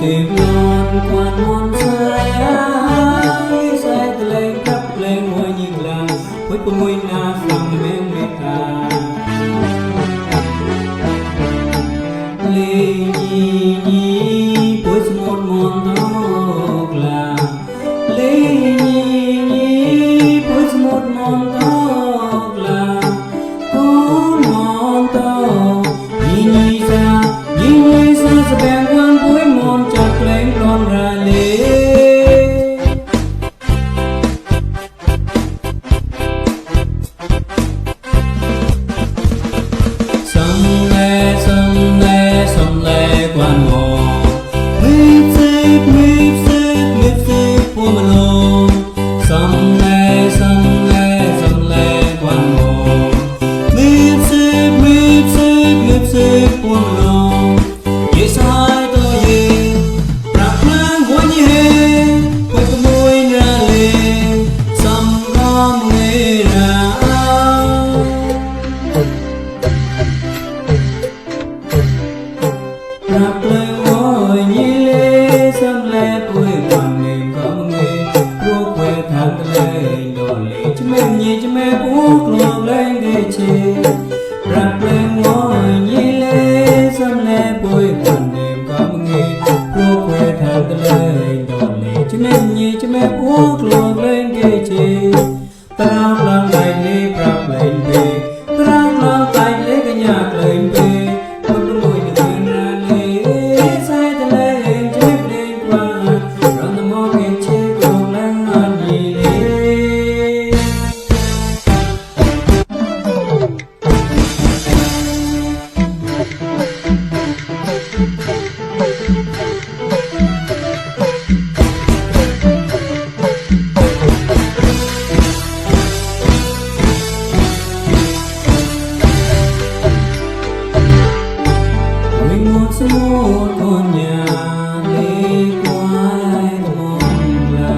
tìm luôn quan môn sai từ lên cấp lên ngồi nhìn là với con môi na from bên bên ta lê nhi nhi bối một môn thóc là lê nhi nhi bối một môn thóc là con môn thóc nhi nhi ra sẽ bèn quan bối môn chặt lên con ra lê sông lê quan môn mịp xếp của mình luôn sông lê quan môn mịp xếp của mình luôn ye sai to ye prak nang hoa ye với con môi ra lê sông con nghe ra prak lên ngồi nhí lê sông lê tuổi còn niềm không nghe ruột quê thang lên đổ lệ cho mềm nhẹ cho mẹ buộc lột lên ghế chê prak lên ngồi nhí lê sông lê tuổi còn niềm không nghe ruột quê thang lên đổ lệ cho mềm nhẹ cho mẹ buộc lột lên ghế chê tao làm lại lê prak lên về tao làm lại lê cái nhạc lên về con môi được ra lê sai ta lên chết lên qua rồi nó mò cái chết còn lăng ăn gì lê một con nhà lê quái mong là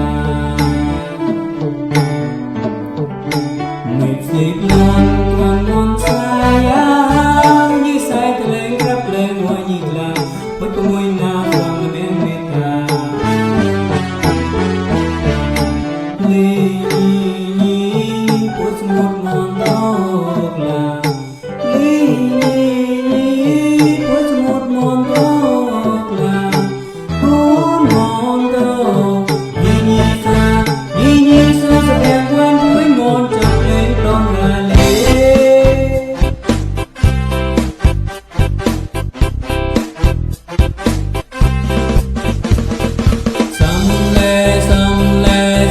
mệt xịp luôn còn mong sai như sai từ lên gấp lên ngồi nhìn là với con môi nào còn bên bên ta lê nhi của một món tóc là lê nhi của một món tóc là con món tóc nhi xa sẽ bèn quan với món chặt lên con ra lê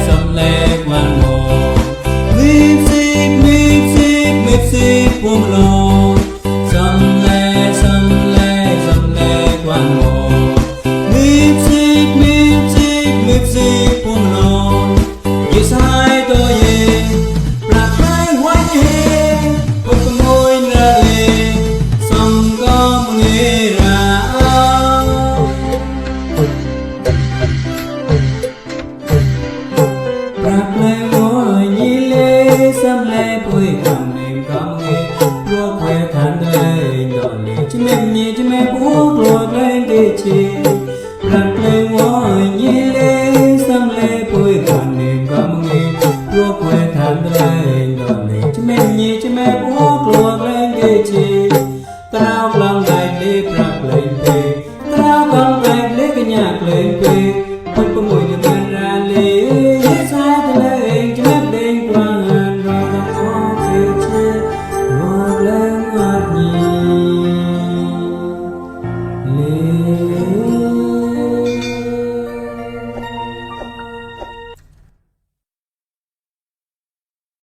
sông lê quan môn mịp xếp của mình luôn sông lê quan môn mịp xếp của mình luôn ye sai to ye prak lai hoa ye với con môi ra lê sông có nghe ra prak lai ngồi nhí lê sông lê tuổi còn niềm không nghe ruột quê than lên đỏ lệ cho mềm nhẹ cho mẹ buộc lột lên ghế chê prak lai ngồi nhí lê sông lê tuổi còn niềm không nghe ruột quê than lên đỏ lệ cho mềm nhẹ cho mẹ buộc lột lên ghế chê tao lòng lại lê